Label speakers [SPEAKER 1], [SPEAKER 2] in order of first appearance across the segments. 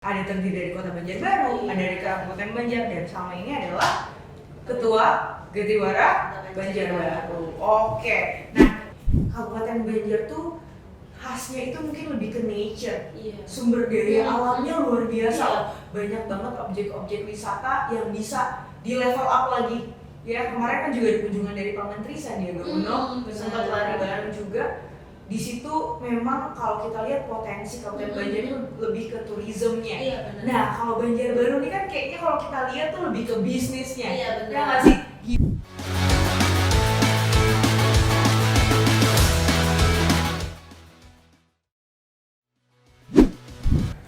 [SPEAKER 1] Ada terdiri dari Kota Banjarbaru, ada dari Kabupaten Banjar, dan sama ini adalah Ketua Getiwara Banjarbaru. Oke, nah Kabupaten Banjar tuh khasnya itu mungkin lebih ke nature, sumber daya alamnya luar biasa. Banyak banget objek-objek wisata yang bisa di level up lagi. Ya kemarin kan juga ada kunjungan dari Pak Menteri Sandiaga Uno, sempat lari bareng juga. Di situ memang kalau kita lihat potensi Kabupaten Banjar itu lebih ke turismenya.
[SPEAKER 2] Iya, benar.
[SPEAKER 1] Nah kalau Banjarbaru ini kan kayaknya kalau kita lihat tuh lebih ke bisnisnya.
[SPEAKER 2] Iya, benar.
[SPEAKER 1] Ya nggak sih?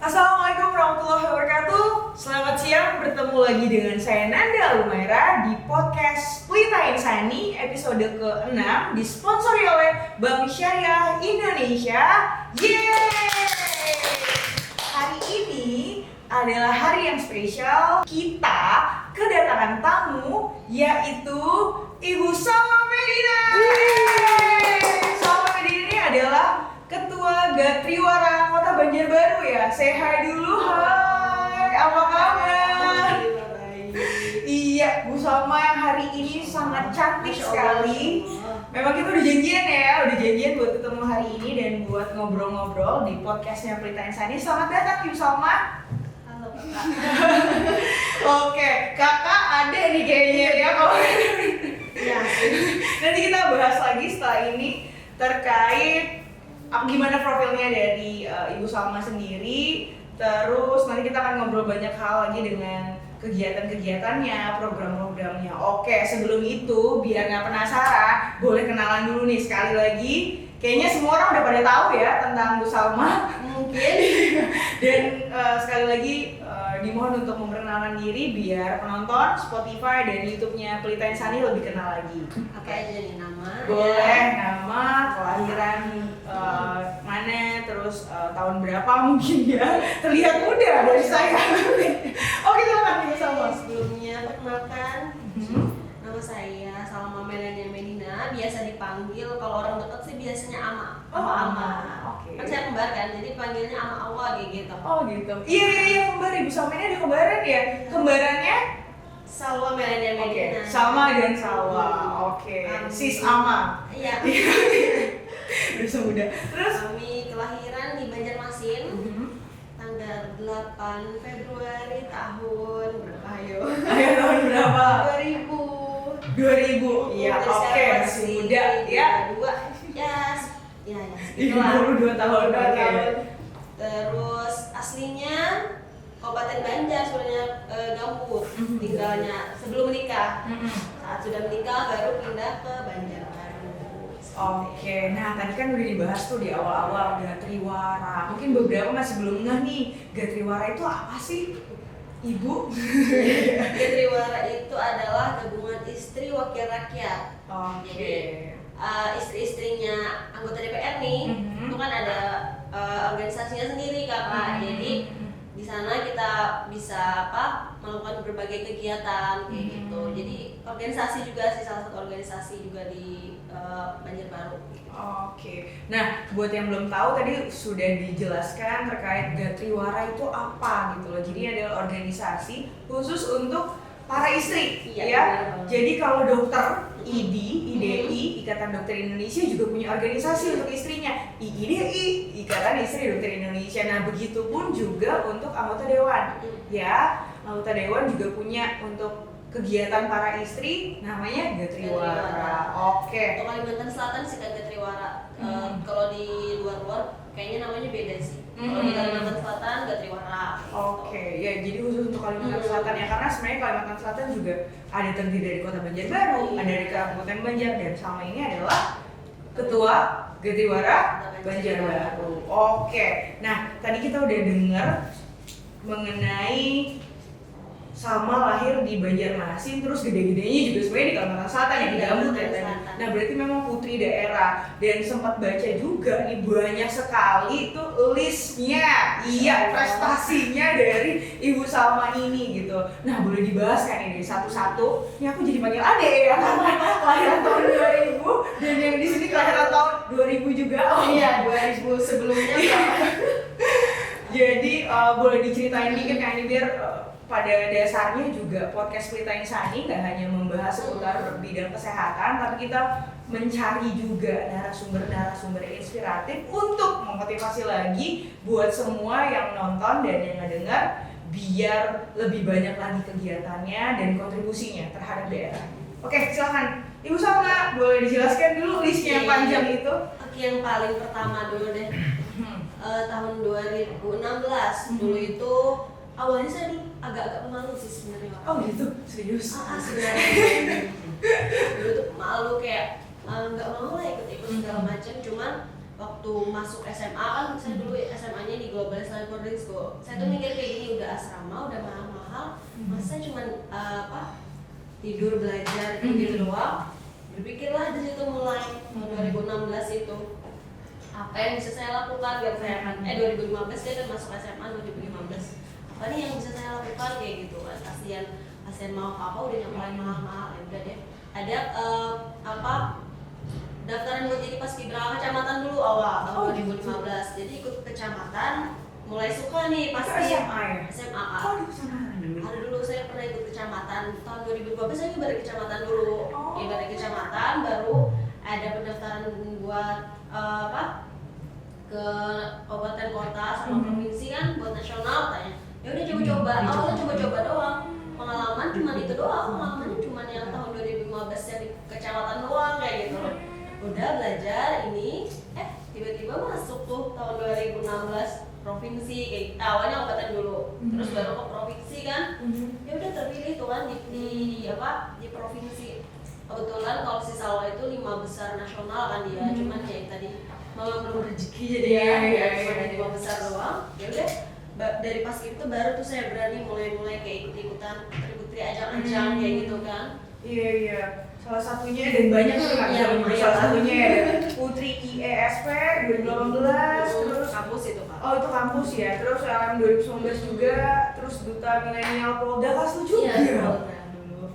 [SPEAKER 1] Assalamualaikum warahmatullahi wabarakatuh. Selamat siang, bertemu lagi dengan saya Nanda Lumaira di podcast Pelita Insani episode ke-6 disponsori oleh Bank Syariah Indonesia. Yeay! Hari ini adalah hari yang spesial. Kita kedatangan tamu yaitu Ibu Salma Medina. Salma Medina ini adalah Ketua Gatriwara Kota Banjarbaru ya. Say hi dulu. Hai, apa kabar? Iya, Bu Salma yang hari ini sangat cantik sekali. Memang kita udah janjian buat ketemu hari ini dan buat ngobrol-ngobrol di podcastnya Pelita Insani. Selamat datang Ibu Salma.
[SPEAKER 2] Halo Kakak.
[SPEAKER 1] Oke, kakak ada nih kayaknya ya kalau
[SPEAKER 2] Ya.
[SPEAKER 1] nanti kita bahas lagi setelah ini terkait gimana profilnya dari Ibu Salma sendiri. Terus nanti kita akan ngobrol banyak hal lagi dengan kegiatan-kegiatannya, program-programnya. Oke, sebelum itu biar nggak penasaran, boleh kenalan dulu nih sekali lagi. Kayaknya semua orang udah pada tahu ya tentang Bu Salma mungkin. Dan sekali lagi dimohon untuk memperkenalkan diri biar penonton Spotify dan YouTube-nya Pelita Insani lebih kenal lagi.
[SPEAKER 2] Apa aja nih nama?
[SPEAKER 1] Boleh, nama, kelahiran mana, terus tahun berapa mungkin ya. Terlihat muda dari saya. Oke, silakan Ibu Salma.
[SPEAKER 2] Sebelumnya perkenalkan, nama saya Salma Melania Medina. Biasa dipanggil kalau orang dekat sih biasanya Ama. Ama.
[SPEAKER 1] Oke.
[SPEAKER 2] Kan saya kembar kan, jadi panggilnya Ama Awa kayak gitu.
[SPEAKER 1] Oh gitu. Iya kembar. Ibu Salma ini ada kembaran ya. Kembarannya
[SPEAKER 2] Salwa Melania Medina.
[SPEAKER 1] Salma dan Salwa. Oke. Sis Ama.
[SPEAKER 2] Iya.
[SPEAKER 1] Udah semudah. Terus
[SPEAKER 2] Kami kelahiran di Banjarmasin. Tanggal 8 Februari tahun berapa ayo?
[SPEAKER 1] ayo tahun berapa?
[SPEAKER 2] 2000.
[SPEAKER 1] 2000. Iya, oke, masih muda ya.
[SPEAKER 2] 22. Ya,
[SPEAKER 1] Iya, 22 tahun. Oke.
[SPEAKER 2] Terus aslinya Kabupaten Banjar sebenarnya Gampur tinggalnya sebelum menikah. Saat sudah menikah baru pindah ke Banjarbaru.
[SPEAKER 1] Oke, nah tadi kan udah dibahas tuh di awal-awal Gatriwara. Mungkin beberapa masih belum ngeh nih, Gatriwara itu apa sih, Ibu?
[SPEAKER 2] Gatriwara itu adalah gabungan istri wakil rakyat.
[SPEAKER 1] Oke.
[SPEAKER 2] Istri-istrinya anggota DPR nih, itu kan ada organisasinya sendiri kakak. Jadi di sana kita bisa melakukan berbagai kegiatan kayak gitu. Jadi organisasi juga sih, salah satu organisasi juga di Banjarbaru.
[SPEAKER 1] Oke. Nah, buat yang belum tahu tadi sudah dijelaskan terkait Gatriwara itu apa gitu loh. Jadi adalah organisasi khusus untuk para istri,
[SPEAKER 2] Iya,
[SPEAKER 1] ya.
[SPEAKER 2] benar.
[SPEAKER 1] Jadi kalau dokter IDI, Ikatan Dokter Indonesia juga punya organisasi untuk istrinya. IIDI, Ikatan Istri Dokter Indonesia. Nah, begitupun juga untuk anggota dewan. Ya, anggota dewan juga punya untuk kegiatan para istri namanya Gatriwara. Oke.
[SPEAKER 2] Untuk Kalimantan Selatan sih kan Gatriwara. Kalau di luar-luar kayaknya namanya beda sih. Kalau di Kalimantan Selatan Gatriwara.
[SPEAKER 1] Oke, ya jadi khusus untuk Kalimantan Selatan ya, karena sebenarnya Kalimantan Selatan juga ada terdiri dari Kota Banjarbaru, ada dari Kabupaten Banjar, dan sama ini adalah Ketua Getiwara Banjarbaru. Oke, nah tadi kita udah dengar mengenai Salma lahir di Banjarmasin, terus gede-gedenya juga sebenarnya di Kalimantan Selatan ya, di Gambut ya tadi. Nah berarti memang putri daerah, dan sempat baca juga nih banyak sekali tuh listnya, prestasinya dari Ibu Salma ini gitu. Nah boleh dibahas kan ini satu-satu. Ini aku jadi panggil adek ya, karena kelahiran tahun 2000 dan yang di sini kelahiran tahun 2000 juga.
[SPEAKER 2] Oh iya, 2000 sebelumnya.
[SPEAKER 1] Jadi boleh diceritain dikit kan ini biar pada dasarnya juga podcast Splitain Sani nggak hanya membahas seputar bidang kesehatan, tapi kita mencari juga narasumber-narasumber inspiratif untuk memotivasi lagi buat semua yang nonton dan yang ngedengar biar lebih banyak lagi kegiatannya dan kontribusinya terhadap daerah. Oke, silakan Ibu Sapna, boleh dijelaskan dulu listnya yang panjang itu?
[SPEAKER 2] Oke, yang paling pertama dulu deh. Tahun 2016 dulu itu awalnya saya dulu agak-agak pemalu sih sebenarnya.
[SPEAKER 1] Oh gitu, serius?
[SPEAKER 2] Sebenarnya dulu tuh malu kayak nggak mau lah ikut-ikut segala macam. Cuman waktu masuk SMA kan saya dulu SMA-nya di Global Islamic Boarding School. Saya tuh mikir kayak gini, udah asrama, udah mahal-mahal, masa cuman tidur belajar gitu doang. Berpikirlah dari situ mulai tahun 2016 itu apa yang bisa saya lakukan biar saya 2015 dia udah masuk SMA 2015. Apa nih yang bisa saya lakukan kayak gitu kan, kasihan mau apa udah nyampein mahal-mahal ya udah deh. Ada daftaran buat jadi paskibraka kecamatan dulu awal tahun 2015. Jadi ikut kecamatan, mulai suka nih pasti
[SPEAKER 1] SMA ya?
[SPEAKER 2] SMA.
[SPEAKER 1] Ada
[SPEAKER 2] dulu saya pernah ikut kecamatan tahun 2012 saya balik kecamatan dulu. Balik kecamatan baru ada pendaftaran buat ke kabupaten kota sama provinsi kan buat nasional tanya. Ya udah coba-coba, awalnya coba-coba doang. Pengalaman cuma itu doang, pengalamannya cuma yang tahun 2015 yang di kecamatan doang kayak gitu. Udah belajar ini, tiba-tiba masuk tuh tahun 2016 provinsi kayak awalnya kabupaten dulu, terus baru ke provinsi kan. Ya udah terpilih tuh kan di provinsi. Kebetulan kalau si Salwa itu 5 besar nasional kan dia, cuman kayak tadi malah belum rezeki jadi cuma 5 besar doang. Ya udah dari pas itu baru tuh saya berani mulai kayak ikut-ikutan putri ajang-ajang kayak gitu kan.
[SPEAKER 1] Iya. Salah satunya dan banyak tuh kan. Salah satunya ya Putri IESP 2018 terus
[SPEAKER 2] kampus itu Pak.
[SPEAKER 1] Oh itu kampus ya. Terus yang 2019 juga, terus Duta Milenial Polda Kaslu juga.
[SPEAKER 2] Iya,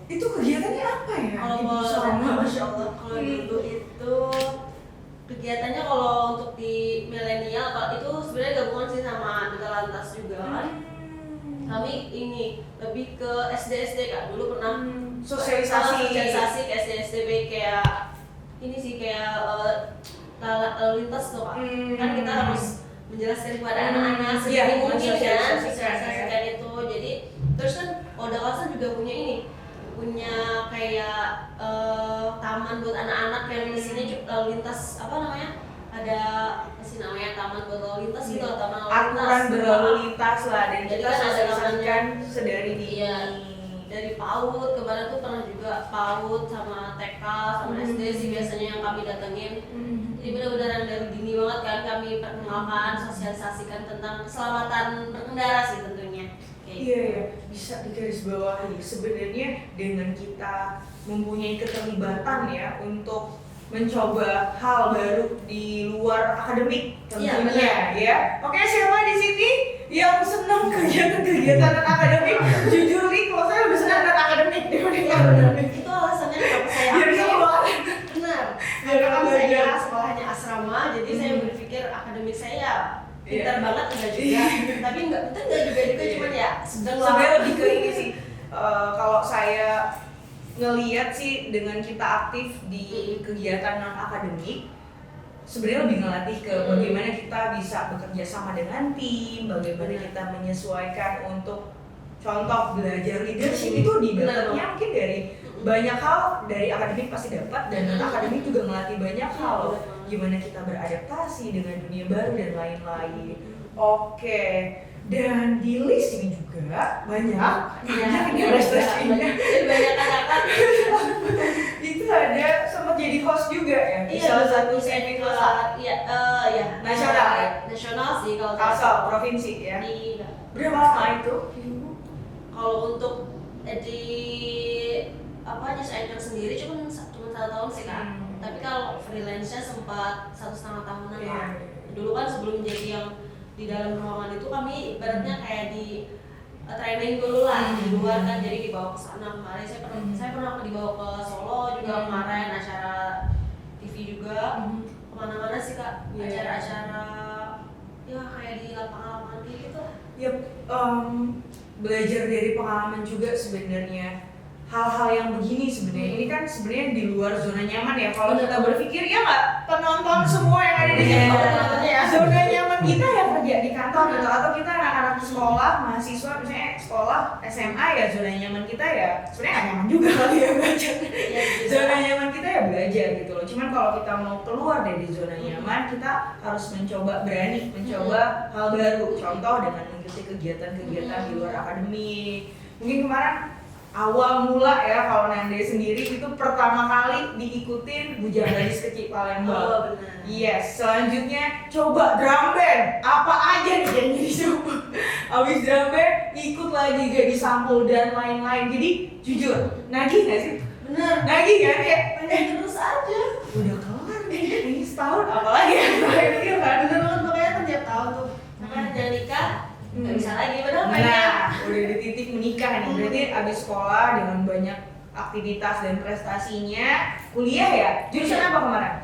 [SPEAKER 1] itu kegiatannya apa ya?
[SPEAKER 2] Masya Allah, kalau dulu itu kegiatannya kalau untuk di milenial itu sebenarnya gabungan sih sama Duta Lantas juga kan. Kami ini lebih ke SD kan, dulu pernah
[SPEAKER 1] sosialisasi
[SPEAKER 2] ke SD kayak ini sih kayak lalu lintas tuh Kak. Kan kita harus menjelaskan kepada anak-anak sedini mungkin kan sosialisasikan itu. Jadi terus kan Polda Kalsel juga punya kayak taman buat anak-anak yang isinya lalu lintas ada sih namanya taman buat lalu lintas gitu, taman lalu lintas
[SPEAKER 1] aturan berlalu lintas lah dan
[SPEAKER 2] jadi
[SPEAKER 1] kita
[SPEAKER 2] kan ada
[SPEAKER 1] sosialisasikan sedari
[SPEAKER 2] dari PAUD kemarin tuh pernah juga PAUD sama TK sama SD sih biasanya yang kami datengin. Jadi benar-benar yang dari dini banget kan kami perkenalkan, sosialisasikan tentang keselamatan berkendara sih tentunya.
[SPEAKER 1] Iya, bisa digarisbawahi sebenarnya dengan kita mempunyai keterlibatan ya untuk mencoba hal baru di luar akademik tentunya ya. Oke, siapa di sini yang senang kegiatan-kegiatan akademik? Jujur nih, kalau saya lebih senang dengan akademik dibanding akademik.
[SPEAKER 2] Itu alasannya kenapa saya benar. Karena saya sekolahnya asrama, jadi saya berpikir akademik saya pintar banget enggak juga. Tapi enggak juga cuman ya
[SPEAKER 1] sebenarnya lebih ke ini sih. Kalau saya ngelihat sih dengan kita aktif di kegiatan non akademik sebenarnya lebih ngelatih ke bagaimana kita bisa bekerja sama dengan tim, bagaimana kita menyesuaikan untuk contoh belajar leadership itu didapatnya mungkin dari banyak hal dari akademik pasti dapat dan non akademik juga ngelatih banyak hal gimana kita beradaptasi dengan dunia baru dan lain-lain. Oke. Dan di list ini juga banyak prestasinya.
[SPEAKER 2] Banyak anak-anak.
[SPEAKER 1] Itu ada sempat jadi host juga ya. Salah satu seminar
[SPEAKER 2] nasional sih kalau
[SPEAKER 1] asal provinsi ya. Berapa lama itu?
[SPEAKER 2] Kalau untuk di news anchor sendiri cuma 1 tahun sih Kak. Tapi kalau freelance-nya sempat 1,5 tahunan lah. Dulu kan sebelum jadi yang di dalam ruangan itu kami ibaratnya kayak di training dulu lah di luar kan, jadi dibawa ke sana kemarin saya pernah dibawa ke Solo juga kemarin acara TV juga kemana-mana sih Kak, acara-acara ya kayak di lapangan-lapangan gitu lah.
[SPEAKER 1] Ya, belajar dari pengalaman juga sebenarnya. Hal-hal yang begini sebenarnya ini kan sebenarnya di luar zona nyaman ya. Kalau kita berpikir ya nggak, penonton semua yang ada di sini zona nyaman kita ya kerja di kantor gitu, atau kita anak-anak sekolah, mahasiswa misalnya sekolah SMA ya zona nyaman kita ya sebenarnya nggak nyaman juga kali ya belajar. Zona nyaman kita ya belajar gitu loh. Cuman kalau kita mau keluar dari zona nyaman, kita harus berani mencoba hal baru. Contoh dengan mengikuti kegiatan-kegiatan di luar akademik. Mungkin kemarin awal mula ya kalau Nande sendiri itu pertama kali diikutin Bujang Gadis Kecil Palembang.
[SPEAKER 2] Oh, benar.
[SPEAKER 1] Yes, selanjutnya coba drum band. Apa aja nih yang dicoba. Abis drum band ikut lagi Gadis Sampul dan lain-lain. Jadi jujur, nagih gak sih?
[SPEAKER 2] Bener.
[SPEAKER 1] Nagih kan ya?
[SPEAKER 2] Pengen terus aja.
[SPEAKER 1] Udah kelar nih, ini setahun apalagi yang terakhir kan?
[SPEAKER 2] Bener banget, makanya kan tiap tahun tuh makanya jangan nikah nggak bisa lagi padahal pengen.
[SPEAKER 1] Nah, udah di titik menikah nih. Berarti abis sekolah dengan banyak aktivitas dan prestasinya, kuliah ya? Jurusan apa kemarin?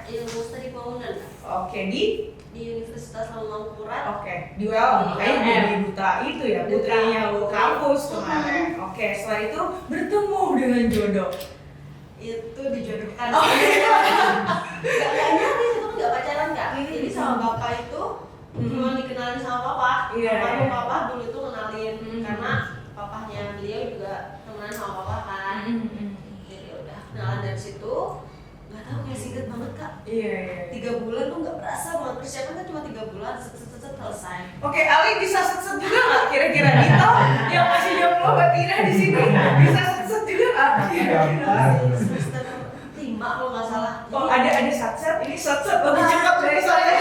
[SPEAKER 2] Ilmu studi bangunan
[SPEAKER 1] Oke, di
[SPEAKER 2] Universitas Lambungkurat.
[SPEAKER 1] Oke, di ULM. Kayaknya jadi duta itu ya, putrinya kampus kemarin. Oke, setelah itu bertemu dengan jodoh.
[SPEAKER 2] Itu dijodohkan.
[SPEAKER 1] Oh, iya.
[SPEAKER 2] Nggak nyari itu nggak pacaran nggak. Jadi sama bapak itu cuma dikenalin sama papa.
[SPEAKER 1] Iya,
[SPEAKER 2] Baru
[SPEAKER 1] iya.
[SPEAKER 2] papa dulu itu kenalin karena papahnya beliau juga temenan sama papa kan. Jadi udah kenalan dari situ. Nggak tahu kayak singkat banget kak.
[SPEAKER 1] Iya, iya.
[SPEAKER 2] 3 bulan tuh nggak berasa banget, persiapan kan cuma 3 bulan selesai.
[SPEAKER 1] Oke, Ali bisa set-set juga nggak kira-kira Dito yang masih jomblo Mbak Tina di sini bisa set-set juga nggak? Kira-kira.
[SPEAKER 2] Semester 5 kalau nggak salah.
[SPEAKER 1] Oh, ada set-set, ini set-set lebih cepat dari saya.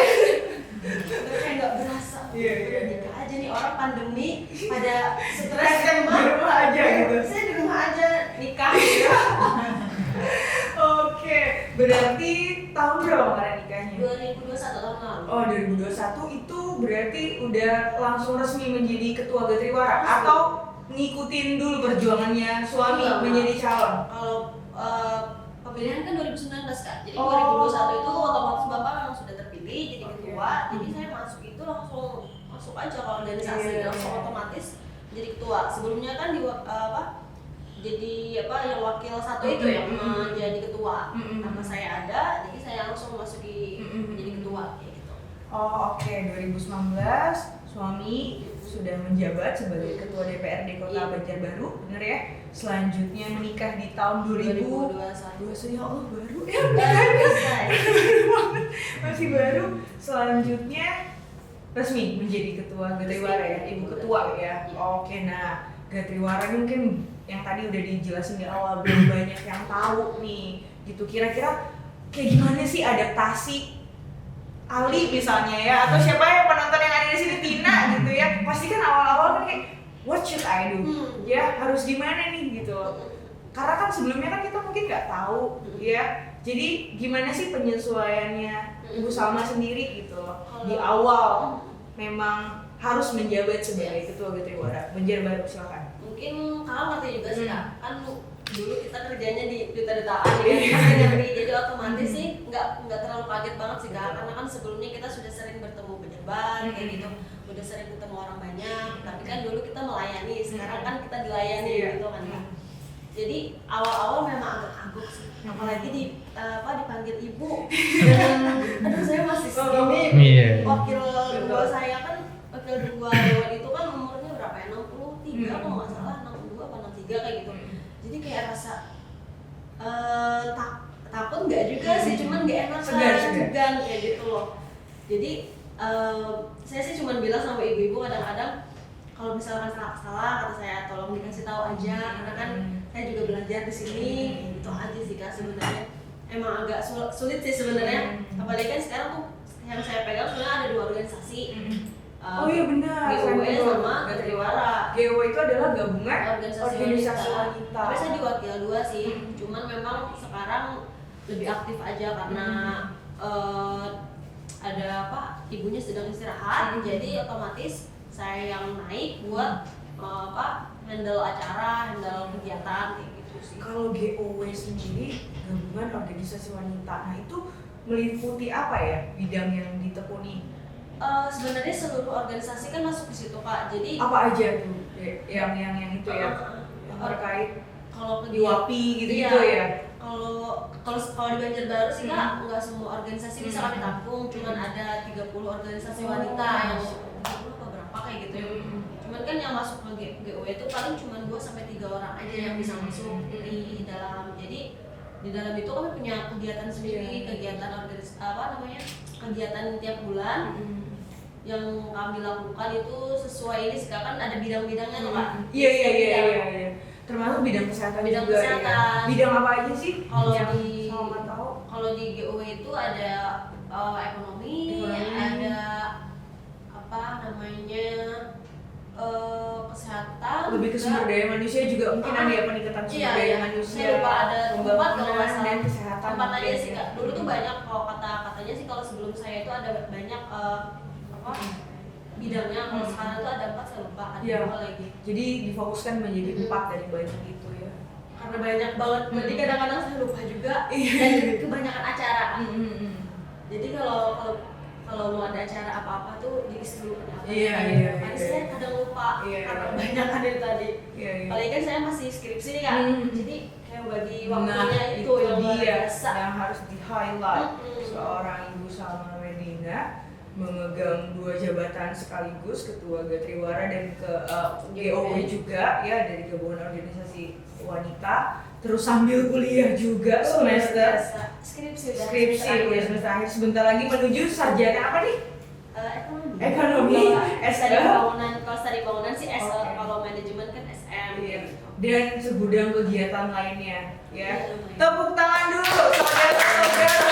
[SPEAKER 2] Udah kayak nggak berasa.
[SPEAKER 1] Iya, iya.
[SPEAKER 2] Udah nikah aja nih, orang pandemi pada stres
[SPEAKER 1] Stres kan di rumah aja gitu.
[SPEAKER 2] Saya di rumah aja nikah.
[SPEAKER 1] Oke, berarti tahun berapa kemarin nikahnya?
[SPEAKER 2] 2021 tahun lalu.
[SPEAKER 1] Oh, 2021 itu berarti udah langsung resmi menjadi ketua Gatriwara atau ngikutin dulu perjuangannya suami
[SPEAKER 2] Enggak.
[SPEAKER 1] menjadi calon?
[SPEAKER 2] Kalau pemilihan kan 2019 kak, jadi
[SPEAKER 1] Oh.
[SPEAKER 2] 2021 itu otomatis bapak memang sudah terpilih jadi
[SPEAKER 1] Oke.
[SPEAKER 2] ketua. Jadi saya masuk itu langsung masuk aja ke organisasi,
[SPEAKER 1] Iya.
[SPEAKER 2] langsung otomatis jadi ketua. Sebelumnya kan jadi yang wakil satu itu yang menjadi ketua. Nama saya ada, jadi saya langsung masuki menjadi ketua kayak gitu.
[SPEAKER 1] Oh, oke, 2019 suami sudah menjabat sebagai ketua DPRD Kota
[SPEAKER 2] Iya.
[SPEAKER 1] Banjarbaru, bener ya? Selanjutnya menikah di tahun 2021. Ya Allah, baru ya nikahnya. Masih baru. Selanjutnya resmi menjadi ketua Gatriwara ya, ibu ketua ya. Oke, nah Gatriwara ini mungkin yang tadi udah dijelasin di awal, belum banyak yang tahu nih gitu. Kira-kira kayak gimana sih adaptasi Ali misalnya ya, atau siapa yang penonton yang ada di sini, Tina gitu ya, pasti kan awal-awal kan kayak what should I do ya, harus gimana nih gitu. Karena kan sebelumnya kan kita mungkin nggak tahu ya, jadi gimana sih penyesuaiannya Ibu Salma sendiri gitu loh di awal memang harus menjabat sebagai ketua Gatriwara Banjarbaru. Silakan.
[SPEAKER 2] Mungkin kakak ngerti juga sih kak, kan dulu kita kerjanya di duta-dutaan ya, jadi otomatis sih nggak terlalu kaget banget sih kak, karena kan sebelumnya kita sudah sering bertemu pejabat kayak gitu, udah sering ketemu orang banyak, tapi kan dulu kita melayani, sekarang kan kita dilayani gitu kan kak. Jadi awal-awal memang agak kagok sih, apalagi dipanggil ibu. Aduh saya masih segini. Wakil dua saya kan, wakil dua dewan itu kan umurnya berapa ya, 63 kalau nggak salah, 62 apa 63 kayak gitu. Jadi kayak rasa takut nggak juga sih, cuman nggak enak segan kayak gitu loh. Jadi saya sih cuma bilang sama ibu-ibu kadang-kadang kalau misalkan salah kata saya tolong dikasih tahu aja, karena kan saya juga belajar di sini, itu aja sih kak sebenarnya. Emang agak sulit sih sebenarnya, apalagi kan sekarang tuh yang saya pegang sebenarnya ada 2 organisasi.
[SPEAKER 1] Oh iya benar,
[SPEAKER 2] GOW sama Gatriwara.
[SPEAKER 1] GOW itu adalah gabungan
[SPEAKER 2] organisasi
[SPEAKER 1] wanita.
[SPEAKER 2] Tapi saya diwakil 2 sih, cuman memang sekarang lebih aktif aja karena ada ibunya sedang istirahat, jadi otomatis saya yang naik buat handle acara, handle kegiatan kayak gitu sih.
[SPEAKER 1] Kalau GOW sendiri gabungan organisasi wanita, nah itu meliputi apa ya bidang yang ditekuni
[SPEAKER 2] sebenarnya seluruh organisasi kan masuk di situ Kak. Jadi
[SPEAKER 1] Apa aja tuh yang itu ya, yang terkait
[SPEAKER 2] kalau
[SPEAKER 1] di WAPI gitu-gitu
[SPEAKER 2] iya.
[SPEAKER 1] ya?
[SPEAKER 2] Kalau di Banjarbaru sih Kak, nggak semua organisasi bisa kami tampung, cuman ada 30 organisasi wanita yang 30 apa berapa kayak gitu ya. Cuman kan yang masuk ke GOW itu paling cuma 2 sampai 3 orang aja yang bisa masuk di dalam. Jadi di dalam itu kami punya kegiatan sendiri, kegiatan kegiatan tiap bulan yang kami lakukan itu sesuai ini sekarang kan ada bidang-bidangnya tuh Kak.
[SPEAKER 1] Iya. Termasuk bidang kesehatan
[SPEAKER 2] Bidang
[SPEAKER 1] juga
[SPEAKER 2] kesehatan.
[SPEAKER 1] ya. Bidang apa aja sih?
[SPEAKER 2] Kalau
[SPEAKER 1] yang
[SPEAKER 2] di
[SPEAKER 1] sama tahu?
[SPEAKER 2] Kalau di GOW itu ada ekonomi, ada apa namanya kesehatan,
[SPEAKER 1] Lebih ke sumber daya manusia juga mungkin ada ya, peningkatan sumber daya manusia.
[SPEAKER 2] Saya lupa ada tempat kalau nggak salah
[SPEAKER 1] dan kesehatan.
[SPEAKER 2] tempat aja sih Kak. Dulu tuh banyak kalau katanya sih kalau sebelum saya itu ada banyak bidangnya. Kalau sekarang tuh ada 4 saya lupa, ada 2 lagi.
[SPEAKER 1] Jadi difokuskan menjadi 4 dari banyak itu ya.
[SPEAKER 2] Karena banyak banget, jadi kadang-kadang saya lupa juga dan kebanyakan acara. Jadi kalau mau ada acara apa-apa tuh diisi dulu apa.
[SPEAKER 1] Iya.
[SPEAKER 2] Saya kadang lupa karena banyak ada tadi. Paling kan saya masih skripsi nih Kak. Jadi kayak bagi waktunya itu yang luar biasa.
[SPEAKER 1] Yang harus di-highlight. Seorang Ibu Salma Medina memegang 2 jabatan sekaligus, Ketua Gatriwara dan ke GOW juga ya, dari Gabungan Organisasi Wanita, terus sambil kuliah juga semester skripsi ya, semester akhir, sebentar lagi menuju sarjana apa nih? Ekonomi.
[SPEAKER 2] Kalau studi bangunan sih kalau manajemen kan SM.
[SPEAKER 1] Dan segudang kegiatan lainnya ya. Tepuk tangan dulu saudara-saudara.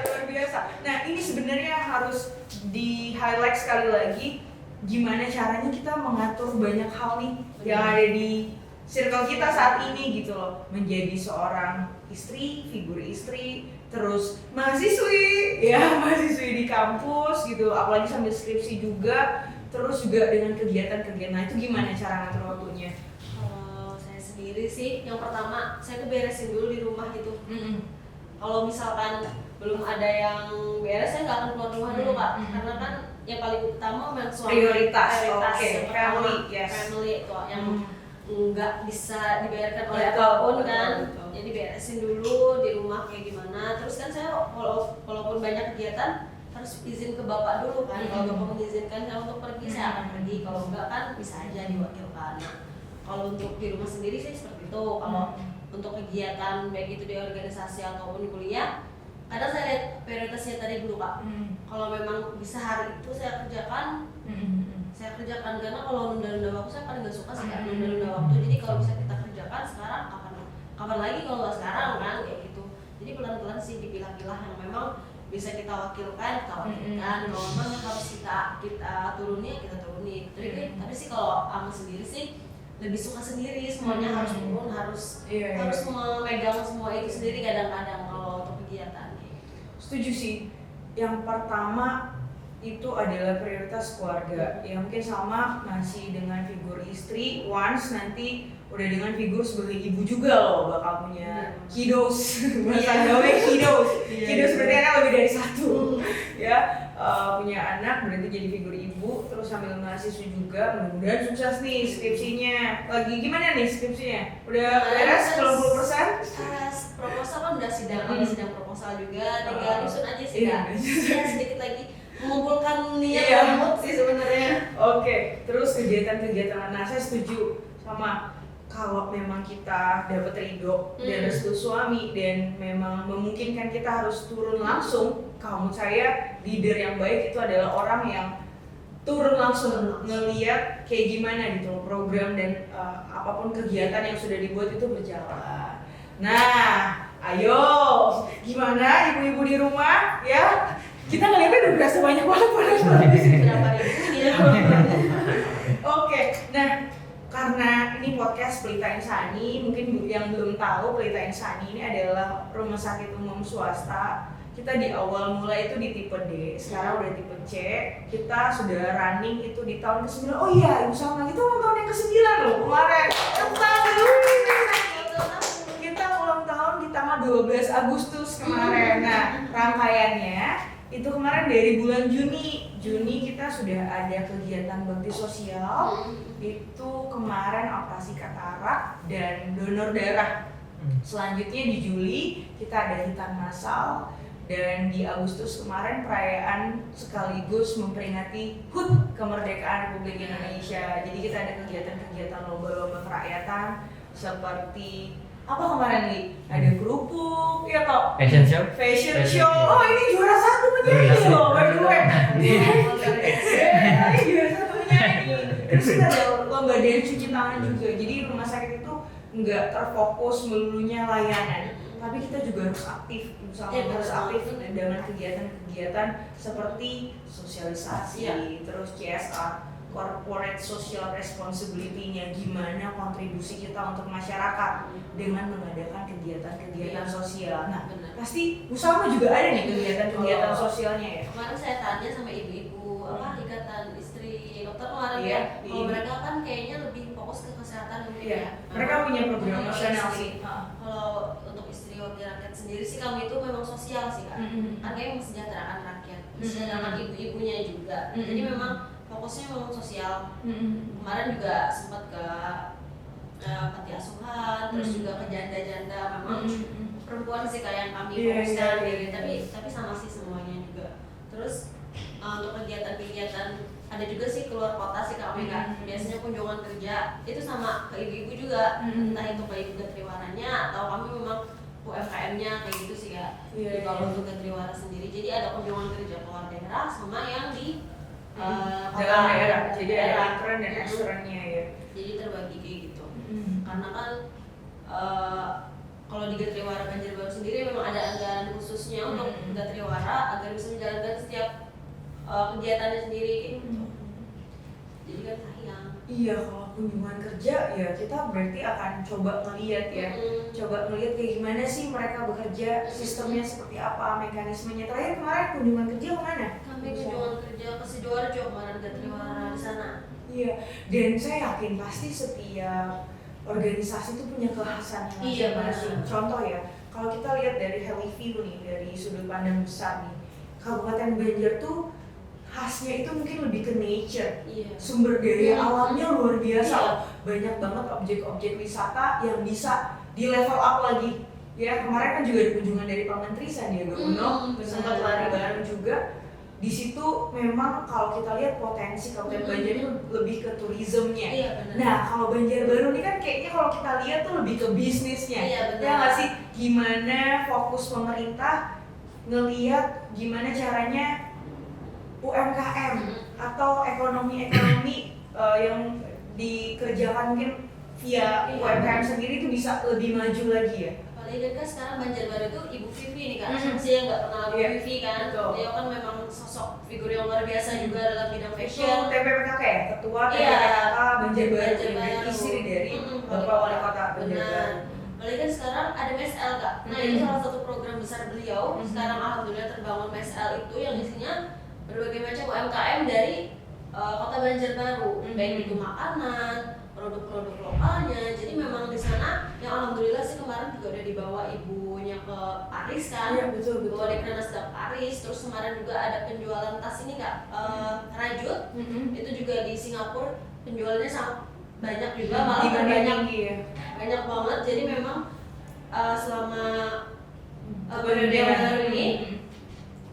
[SPEAKER 1] Luar biasa. Nah, ini sebenarnya harus di-highlight sekali lagi gimana caranya kita mengatur banyak hal nih yang ada di circle kita saat ini gitu loh. Menjadi seorang istri, figur istri, terus mahasiswi di kampus gitu, apalagi sambil skripsi juga, terus juga dengan kegiatan-kegiatan. Nah, itu gimana cara ngatur waktunya?
[SPEAKER 2] Kalau saya sendiri sih, yang pertama saya tuh beresin dulu di rumah gitu. Kalau misalkan belum ada yang beres, saya nggak akan keluar rumah dulu Kak, karena kan yang paling utama memang suami.
[SPEAKER 1] Prioritas.
[SPEAKER 2] Yang pertama,
[SPEAKER 1] Family,
[SPEAKER 2] family itu yang nggak bisa dibayarkan oleh
[SPEAKER 1] Betul,
[SPEAKER 2] apapun
[SPEAKER 1] betul,
[SPEAKER 2] kan.
[SPEAKER 1] betul.
[SPEAKER 2] Jadi beresin dulu di rumah kayak gimana. Terus kan saya walaupun banyak kegiatan harus izin ke bapak dulu kan. Kalau bapak mengizinkan saya untuk pergi, saya akan pergi. Kalau enggak kan bisa aja diwakilkan. Nah, kalau untuk di rumah sendiri sih seperti itu. Kalau untuk kegiatan baik itu di organisasi ataupun di kuliah, kadang saya lihat prioritasnya tadi dulu Kak. Kalau memang bisa hari itu saya kerjakan, karena kalau nunda-nunda waktu saya paling nggak suka sih Kak, nunda-nunda waktu. Jadi kalau bisa kita kerjakan sekarang, kapan lagi kalau nggak sekarang kan, kayak gitu. Jadi pelan-pelan sih dipilah-pilah yang memang bisa kita wakilkan. Kalau memang yang harus kita turuni, kita turuni. Tapi sih kalau Ama sendiri sih lebih suka sendiri, semuanya harus turun, harus memegang semua itu sendiri kadang-kadang kalau untuk kegiatan.
[SPEAKER 1] Setuju sih. Yang pertama itu adalah prioritas keluarga. Ya mungkin sama masih dengan figur istri, once nanti udah dengan figur sebagai ibu juga loh bakal punya kiddos. Bahasa Jawa kiddos. Kiddos berarti kan lebih dari 1. Ya, punya anak berarti jadi figur ibu, terus sambil mahasiswa juga. Mudah-mudahan sukses nih skripsinya. Lagi gimana nih skripsinya? Udah beres 90%?
[SPEAKER 2] Proposal kan udah sidang proposal juga, tinggal nyusun aja sih Kak. Ya sedikit lagi mengumpulkan niat mood sih sebenarnya.
[SPEAKER 1] Oke, terus kegiatan-kegiatan. Nah, saya setuju sama kalau memang kita dapat ridho dan restu suami dan memang memungkinkan kita harus turun langsung. Kalau menurut saya leader yang baik itu adalah orang yang turun langsung ngeliat kayak gimana gitu program dan apapun kegiatan yang sudah dibuat itu berjalan. Nah, ayo gimana ibu-ibu di rumah ya? Kita ngeliatnya udah berasa banyak banget di sini.
[SPEAKER 2] Berapa ribu ya?
[SPEAKER 1] Oke, nah karena ini podcast Pelita Insani, mungkin yang belum tahu Pelita Insani ini adalah rumah sakit umum swasta. Kita di awal mulai itu di tipe D, sekarang udah tipe C. Kita sudah running itu di tahun ke-9. Oh iya, Ibu Salma, kita ulang tahun yang ke-9 loh kemarin. Kita ulang tahun di tanggal 12 Agustus kemarin. Nah, rangkaiannya itu kemarin dari bulan Juni kita sudah ada kegiatan bakti sosial. Itu kemarin operasi katarak dan donor darah. Selanjutnya di Juli kita ada hitan massal, dan di Agustus kemarin perayaan sekaligus memperingati HUT kemerdekaan Republik Indonesia. Jadi kita ada kegiatan-kegiatan lomba-lomba kerakyatan seperti apa kemarin nih? Ada kerupuk, ya toh? Fashion show. Oh ini juara 1 menyanyi loh, by the way. Ini juara 1 menyanyi. Terus kita ada lomba dari cuci tangan juga. Jadi rumah sakit itu nggak terfokus melulunya layanan, tapi kita juga harus aktif, harus aktif dengan kegiatan-kegiatan seperti sosialisasi, terus CSR, corporate social responsibility-nya, gimana kontribusi kita untuk masyarakat dengan mengadakan kegiatan-kegiatan sosial. Nah, pasti Usama juga ada nih kegiatan-kegiatan sosialnya ya.
[SPEAKER 2] Kemarin saya tanya sama ibu-ibu ikatan istri dokter kemarin
[SPEAKER 1] ya,
[SPEAKER 2] kalau mereka kan kayaknya lebih fokus ke kesehatan mungkin ya.
[SPEAKER 1] Mereka punya program nasional sih.
[SPEAKER 2] Kalau untuk istri wakil rakyat sendiri sih kami itu memang sosial sih Kak. Kan kayak mensejahterakan rakyat, mensejahterakan ibu-ibunya juga. Jadi memang fokusnya memang sosial. Kemarin juga sempat ke panti asuhan, terus juga ke janda-janda. Memang perempuan sih kayak yang kami fokuskan tapi sama sih semuanya juga. Terus untuk kegiatan-kegiatan ada juga sih keluar kota sih kami kan. Biasanya kunjungan kerja itu sama ke ibu-ibu juga, entah itu ke ibu Gatriwaranya atau kami memang UMKM-nya kayak gitu sih Kak. Kalau untuk Gatriwara sendiri, jadi ada kunjungan kerja keluar daerah sama yang di
[SPEAKER 1] dalam daerah, jadi ada intern dan eksternnya ya.
[SPEAKER 2] Jadi terbagi kayak gitu. Karena kan kalau di Gatriwara Banjarbaru sendiri memang ada anggaran khususnya untuk Gatriwara agar bisa menjalankan setiap kegiatannya sendiri gitu. Jadi kan sayang.
[SPEAKER 1] Iya, kalau kunjungan kerja ya kita berarti akan coba ngeliat ya, coba ngeliat kayak gimana sih mereka bekerja, sistemnya seperti apa, mekanismenya. Terakhir kemarin kunjungan kerja kemana?
[SPEAKER 2] Kami kunjungan kerja ke Sidoarjo kemarin, Gatriwara di sana.
[SPEAKER 1] Iya, dan saya yakin pasti setiap organisasi itu punya kekhasannya masing-masing. Contoh ya, kalau kita lihat dari Heli-View nih, dari sudut pandang besar nih, Kabupaten Banjar tuh khasnya itu mungkin lebih ke nature, sumber daya alamnya luar biasa, banyak banget objek-objek wisata yang bisa di level up lagi. Ya kemarin kan juga ada kunjungan dari Pak Menteri Sandiaga Uno, sempat lari bareng juga. Di situ memang kalau kita lihat potensi Kabupaten Banjar itu lebih ke turismenya. Nah kalau Banjarbaru ini kan kayaknya kalau kita lihat tuh lebih ke bisnisnya. Ya nggak sih? Gimana fokus pemerintah ngelihat gimana caranya UMKM atau ekonomi yang dikerjakan mungkin via UMKM sendiri itu bisa lebih maju lagi ya.
[SPEAKER 2] Apalagi kan sekarang Banjarbaru itu Ibu Vivi nih Kak, saya yang nggak kenal Ibu Vivi kan. Dia kan memang sosok figur yang luar biasa juga dalam bidang fashion.
[SPEAKER 1] TPPKK ya, ketua TPPKK Banjarbaru, istri dari Bapak Wali Kota Banjarbaru.
[SPEAKER 2] Apalagi kan sekarang ada MSL Kak. Nah ini salah satu program besar beliau. Sekarang alhamdulillah terbangun MSL itu yang isinya berbagai macam UMKM dari Kota Banjarbaru, baik itu makanan, produk-produk lokalnya. Jadi memang di sana yang alhamdulillah sih kemarin juga udah dibawa ibunya ke Paris kan.
[SPEAKER 1] Iya betul.
[SPEAKER 2] Bawa Dekrenas ke Paris. Terus kemarin juga ada penjualan tas ini Kak, rajut. Itu juga di Singapura penjualannya sangat banyak juga, malah banyak banget. Jadi memang selama periode baru ini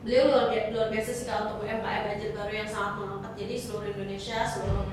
[SPEAKER 2] beliau luar biasa sih Kak untuk UMKM Banjarbaru yang sangat mengangkat. Jadi seluruh Indonesia, seluruh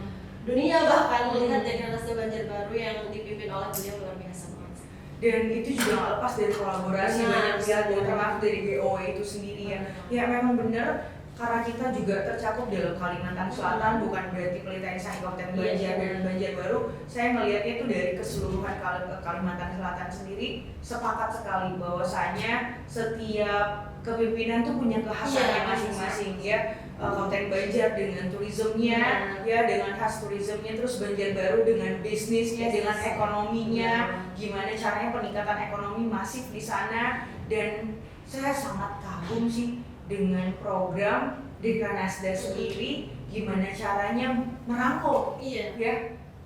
[SPEAKER 2] dunia bahkan melihat Dekranasda Banjarbaru yang dipimpin oleh beliau luar biasa banget.
[SPEAKER 1] Dan itu juga nggak lepas dari kolaborasi banyak pihak, termasuk dari BOE itu sendiri ya. Ya memang benar, karena kita juga tercakup dalam Kalimantan Selatan, bukan berarti Pelita Insan Kabupaten Banjar dan Banjarbaru. Saya melihatnya itu dari keseluruhan Kalimantan Selatan sendiri sepakat sekali bahwasanya setiap kepemimpinan tuh punya kekhasannya masing-masing ya. Kabupaten Banjar dengan turismenya, ya dengan khas turismenya, terus Banjarbaru dengan bisnisnya, dengan ekonominya, gimana caranya peningkatan ekonomi masif di sana. Dan saya sangat kagum sih dengan program Dekranasda sendiri, gimana caranya merangkul ya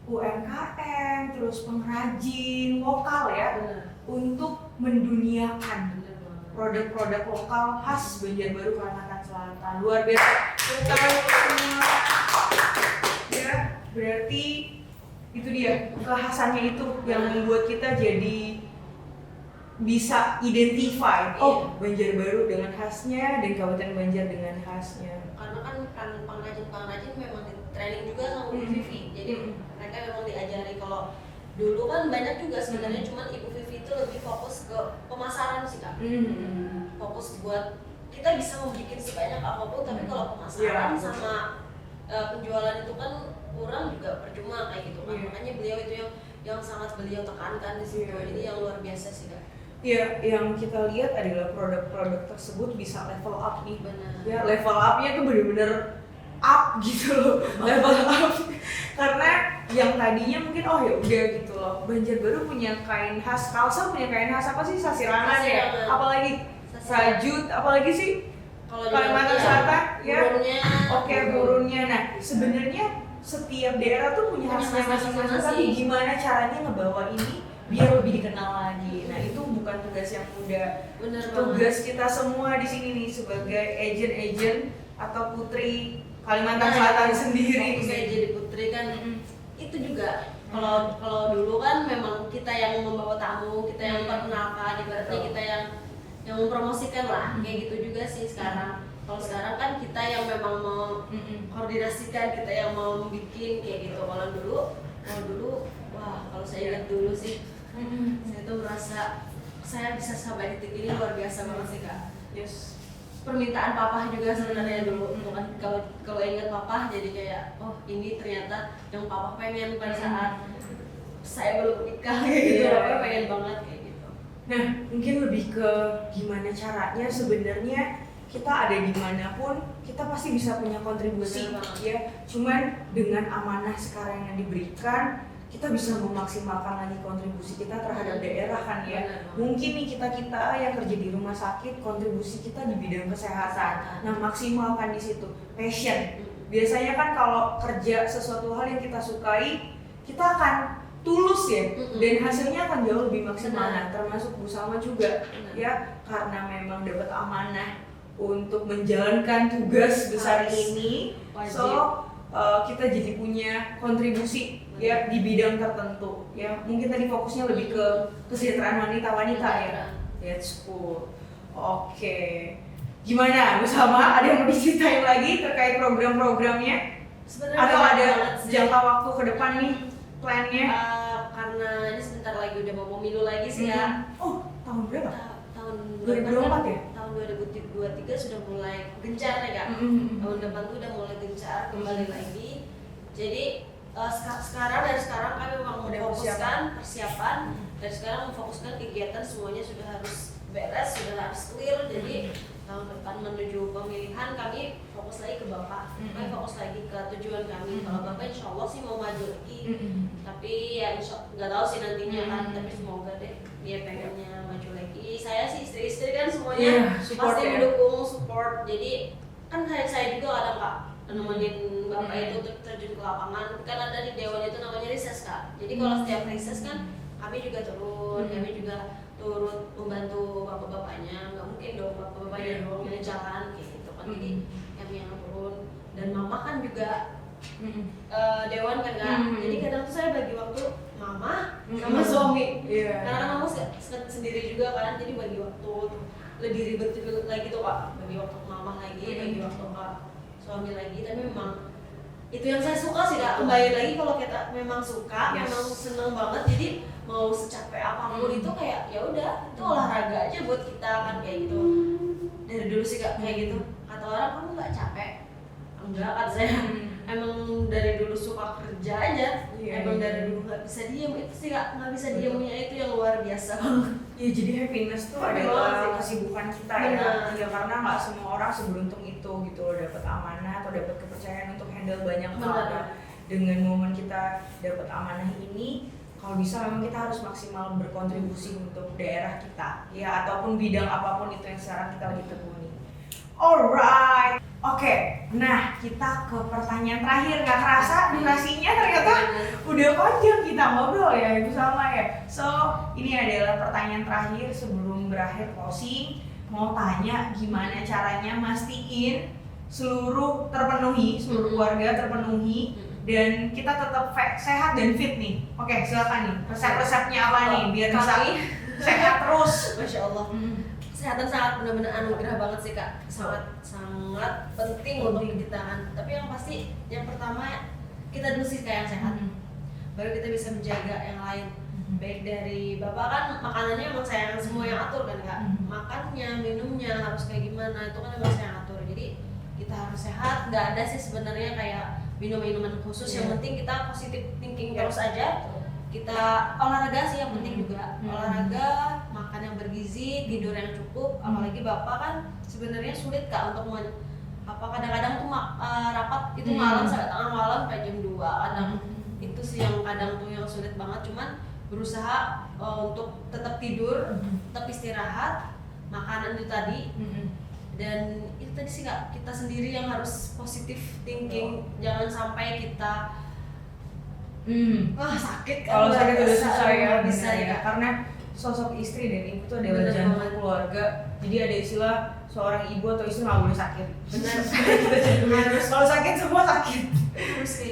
[SPEAKER 1] UMKM, terus pengrajin lokal ya, untuk menduniakan produk-produk lokal khas Banjarbaru Kalimantan Selatan. Luar biasa. Kita semua. Ya, berarti itu dia kekhasannya itu yang membuat kita jadi bisa identify Banjarbaru dengan khasnya dan Kabupaten Banjar dengan khasnya.
[SPEAKER 2] Karena kan pengrajin memang di training juga sama Bu Vivi, jadi mereka memang diajari. Kalau dulu kan banyak juga sebenarnya, cuman Ibu Vivi itu lebih fokus ke pemasaran sih Kak. Fokus buat kita bisa membuat sebanyak apapun, tapi kalau pemasaran sama penjualan itu kan kurang juga percuma kayak gitu kan. Makanya beliau itu yang sangat beliau tekankan di situ. Ini yang luar biasa sih Kak.
[SPEAKER 1] Ya, yang kita lihat adalah produk-produk tersebut bisa level up nih.
[SPEAKER 2] Benar.
[SPEAKER 1] Ya, level up-nya tuh bener-bener up gitu loh, level up. Karena yang tadinya mungkin ya udah gitu loh. Banjarbaru punya kain khas, Kalsel punya kain khas apa sih? Sasirangan ya. Apalagi Rajut, apalagi sih?
[SPEAKER 2] Kalau
[SPEAKER 1] Kalimantan Selatan ya. Burunnya. Nah, sebenarnya setiap daerah tuh punya khasnya masing-masing, tapi gimana caranya ngebawa ini biar lebih dikenal lagi. Nah, itu bukan tugas yang mudah. Tugas kita semua di sini nih sebagai agent atau putri Kalimantan Selatan sendiri.
[SPEAKER 2] Saya jadi putri kan itu juga. Kalau dulu kan memang kita yang membawa tamu, kita yang memperkenalkan, ibaratnya kita yang mempromosikan lah. Kayak gitu juga sih sekarang. Kalau sekarang kan kita yang memang mau koordinasikan, kita yang mau bikin kayak gitu. Kalau dulu, wah kalau saya ingat dulu sih, saya tuh merasa saya bisa sampai di titik ini luar biasa banget sih Kak.
[SPEAKER 1] Yes.
[SPEAKER 2] Permintaan papa juga sebenarnya dulu, kan kalau ingat papa jadi kayak ini ternyata yang papa pengen pada saat saya belum nikah kayak gitu. Papa pengen banget kayak gitu.
[SPEAKER 1] Nah, mungkin lebih ke gimana caranya sebenarnya kita ada dimanapun kita pasti bisa punya kontribusi ya. Cuman dengan amanah sekarang yang diberikan, kita bisa memaksimalkan lagi kontribusi kita terhadap daerah kan ya. Mungkin nih kita yang kerja di rumah sakit, kontribusi kita di bidang kesehatan. Nah, maksimalkan di situ. Passion. Biasanya kan kalau kerja sesuatu hal yang kita sukai, kita akan tulus ya, dan hasilnya akan jauh lebih maksimal. Nah, termasuk Bu Salma juga ya, karena memang dapat amanah untuk menjalankan tugas besar ini. So kita jadi punya kontribusi ya di bidang tertentu ya. Mungkin tadi fokusnya lebih ke kesejahteraan wanita ya. That's cool. Oke. Gimana Bu Salma? Ada yang mau diceritain lagi terkait program-programnya?
[SPEAKER 2] Sebenarnya
[SPEAKER 1] atau ada jangka waktu ke depan nih plannya?
[SPEAKER 2] Karena ini sebentar lagi udah mau pemilu lagi sih ya.
[SPEAKER 1] Oh, tahun berapa?
[SPEAKER 2] Tahun
[SPEAKER 1] 2024 ya?
[SPEAKER 2] Tahun 2023 sudah mulai gencar ya Kak. Tahun depan tuh udah mulai gencar kembali lagi. Jadi dari sekarang kami memang memfokuskan persiapan. Dari sekarang memfokuskan kegiatan semuanya sudah harus beres, sudah harus clear. Jadi tahun depan menuju pemilihan kami fokus lagi ke Bapak. Kami fokus lagi ke tujuan kami. Kalau Bapak insya Allah sih mau maju lagi. Tapi ya nggak tahu sih nantinya kan. Tapi semoga deh dia pengennya maju lagi. Saya sih istri-istri kan semuanya pasti mendukung, support. Jadi kan saya juga kadang Kak nemenin Bapak itu terjun ke lapangan. Kan ada di Dewan itu namanya rises Kak. Jadi kalau setiap rises kan kami juga turun, kami juga turut membantu bapak-bapaknya. Nggak mungkin dong bapak-bapaknya doang yang jalan kayak gitu kan. Jadi kami yang turun. Dan mama kan juga Dewan kan Kak. Jadi kadang tuh saya bagi waktu mama sama suami. Karena kan mama sendiri juga kan. Jadi bagi waktu lebih ribet lagi tuh Kak. Bagi waktu mama lagi, bagi waktu suami lagi. Tapi memang itu yang saya suka sih Kak. Kembali lagi kalau kita memang suka, memang seneng banget. Jadi mau secapek apapun itu kayak ya udah itu olahraga aja buat kita kan kayak gitu. Dari dulu sih Kak kayak gitu. Kata orang kamu nggak capek? Enggak kan saya. Emang dari dulu suka kerja aja. Emang dari dulu nggak bisa diem itu sih Kak. Nggak bisa diemnya itu yang luar biasa banget.
[SPEAKER 1] Ya jadi happiness tuh adalah kesibukan kita ya karena nggak semua orang seberuntung itu gitu loh, dapat amanah atau dapat kepercayaan untuk handle banyak hal. Dengan momen kita dapat amanah ini, kalau bisa memang kita harus maksimal berkontribusi untuk daerah kita ya, ataupun bidang apapun itu yang sekarang kita lagi tekuni. Alright, oke. Nah kita ke pertanyaan terakhir. Gak kerasa durasinya ternyata udah panjang kita ngobrol ya Ibu Salma ya. So ini adalah pertanyaan terakhir sebelum berakhir closing. mau tanya gimana caranya mastiin seluruh keluarga terpenuhi dan kita tetap sehat dan fit nih. Oke, silakan nih. Resep-resepnya apa nih biar bisa sehat terus?
[SPEAKER 2] Masya Allah. Kesehatan sangat benar-benar anugerah banget sih Kak. Sangat penting untuk kita kan. Tapi yang pasti yang pertama kita dulu sih kayak yang sehat. Baru kita bisa menjaga yang lain. Baik dari bapak kan makanannya emang saya yang semua yang atur kan Kak. Makannya, minumnya harus kayak gimana itu kan emang saya yang atur. Jadi kita harus sehat. Nggak ada sih sebenarnya kayak minum-minuman khusus. Yang penting kita positive thinking terus aja. Kita olahraga sih yang penting juga. Olahraga, makan yang bergizi, tidur yang cukup. Apalagi bapak kan sebenarnya sulit Kak untuk kadang-kadang tuh rapat itu malam sampai tengah malam sampai jam 2 kadang. Itu sih yang kadang tuh yang sulit banget, cuman berusaha untuk tetap tidur, tetap istirahat, makanan itu tadi. Dan itu tadi sih Kak, kita sendiri yang harus positive thinking. Jangan sampai kita wah sakit kan,
[SPEAKER 1] kalau sakit udah susah ya,
[SPEAKER 2] bisa ya
[SPEAKER 1] karena sosok istri dan ibu itu adalah jantung keluarga. Jadi ada istilah seorang ibu atau istri nggak boleh sakit.
[SPEAKER 2] Benar.
[SPEAKER 1] Harus kalau sakit semua sakit.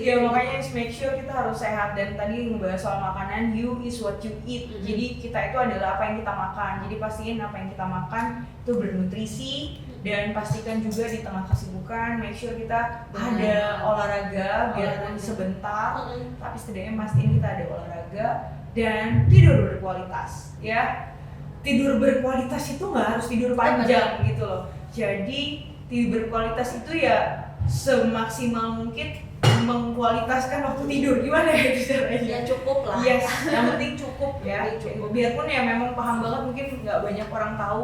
[SPEAKER 1] Ya
[SPEAKER 2] gitu.
[SPEAKER 1] makanya make sure kita harus sehat. Dan tadi ngebahas soal makanan, you is what you eat. Jadi kita itu adalah apa yang kita makan. Jadi pastiin apa yang kita makan itu bernutrisi. Dan pastikan juga di tengah kesibukan, make sure kita ada olahraga biarpun sebentar, tapi setidaknya pastiin kita ada olahraga dan tidur berkualitas, ya. Tidur berkualitas itu nggak harus tidur panjang gitu loh. Jadi tidur berkualitas itu ya semaksimal mungkin mengkualitaskan waktu tidur. Gimana ya caranya?
[SPEAKER 2] Ya cukup lah.
[SPEAKER 1] Yes, yang penting cukup ya. Biarpun ya memang paham banget mungkin nggak banyak orang tahu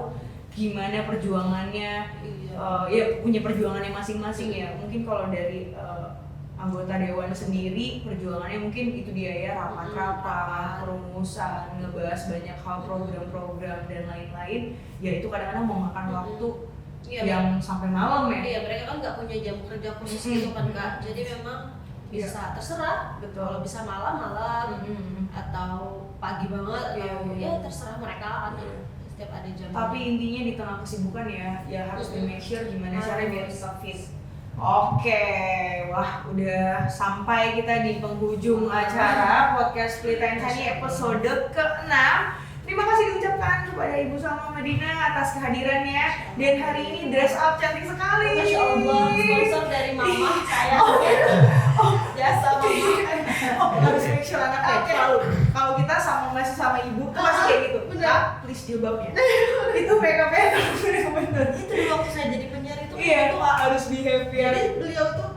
[SPEAKER 1] gimana perjuangannya, ya punya perjuangannya masing-masing ya. Mungkin kalau dari anggota dewan sendiri perjuangannya mungkin itu dia ya, rapat-rapat, perumusan, ngebahas banyak hal, program-program dan lain-lain. Ya itu kadang-kadang mau makan waktu yang sampai malam ya.
[SPEAKER 2] Iya, mereka kan nggak punya jam kerja khusus gitu kan Kak. Jadi memang bisa terserah.
[SPEAKER 1] Betul.
[SPEAKER 2] Kalau bisa malam-malam atau pagi banget atau ya terserah mereka kan. Setiap ada jam.
[SPEAKER 1] Tapi intinya di tengah kesibukan ya harus di make sure gimana caranya biar tetap fit. Oke, wah udah sampai kita di penghujung acara podcast Split Time Sunny episode ke-6. Terima kasih diucapkan kepada Ibu Salma Madinah atas kehadirannya, dan hari ini dress up cantik sekali.
[SPEAKER 2] Masya Allah, sponsor dari mama saya. Jasa mama.
[SPEAKER 1] Harus make sure anaknya selalu. Kalau kita masih sama ibu, tuh masih kayak gitu.
[SPEAKER 2] Bener.
[SPEAKER 1] Please jilbabnya. Itu make-upnya bener-bener.
[SPEAKER 2] Itu di waktu saya jadi penyiar itu.
[SPEAKER 1] Iya, harus behave ya.
[SPEAKER 2] Jadi beliau tuh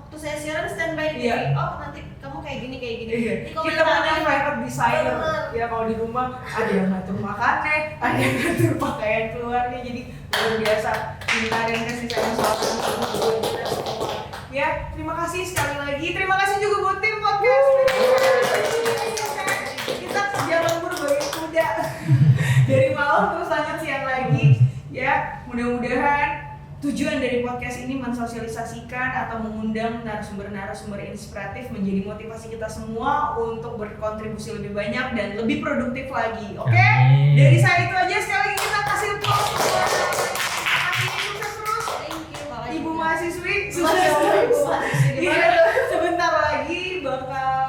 [SPEAKER 2] waktu saya siaran standby di TV. Oh nanti kamu kayak gini.
[SPEAKER 1] Iya.
[SPEAKER 2] Di komentar
[SPEAKER 1] Kita punya
[SPEAKER 2] aja.
[SPEAKER 1] private designer.
[SPEAKER 2] Bener.
[SPEAKER 1] Ya kalau di rumah ada yang ngatur makannya, ada yang ngatur pakaian keluarnya. Jadi luar biasa pintar dan kasih sayang soal semua. Ya, terima kasih sekali lagi. Terima kasih juga buat tim podcast. Kita kerja lembur bagai kuda dari malam terus lanjut siang lagi. Ya, mudah-mudahan tujuan dari podcast ini mensosialisasikan atau mengundang narasumber-narasumber inspiratif menjadi motivasi kita semua untuk berkontribusi lebih banyak dan lebih produktif lagi. Oke? Dari saya itu aja, sekali lagi kita kasih applause buat sukses terus.
[SPEAKER 2] Thank you Kak.
[SPEAKER 1] Ibu mahasiswi,
[SPEAKER 2] Masya Allah, Ibu mahasiswi.
[SPEAKER 1] Iya, sebentar lagi bakal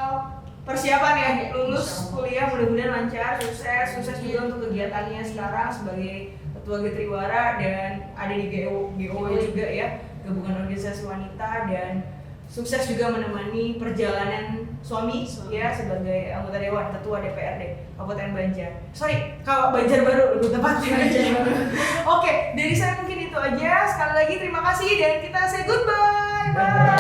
[SPEAKER 1] persiapan ya lulus kuliah, mudah-mudahan lancar, sukses juga untuk kegiatannya sekarang sebagai Ketua Getriwara dan ada di GOW juga ya, Gabungan Organisasi Wanita, dan sukses juga menemani perjalanan suami ya sebagai anggota Dewan Ketua DPRD Kabupaten Banjar. Kalau Banjarbaru lebih tepatnya. Oke, dari saya mungkin itu aja. Sekali lagi terima kasih dan kita say goodbye. Bye.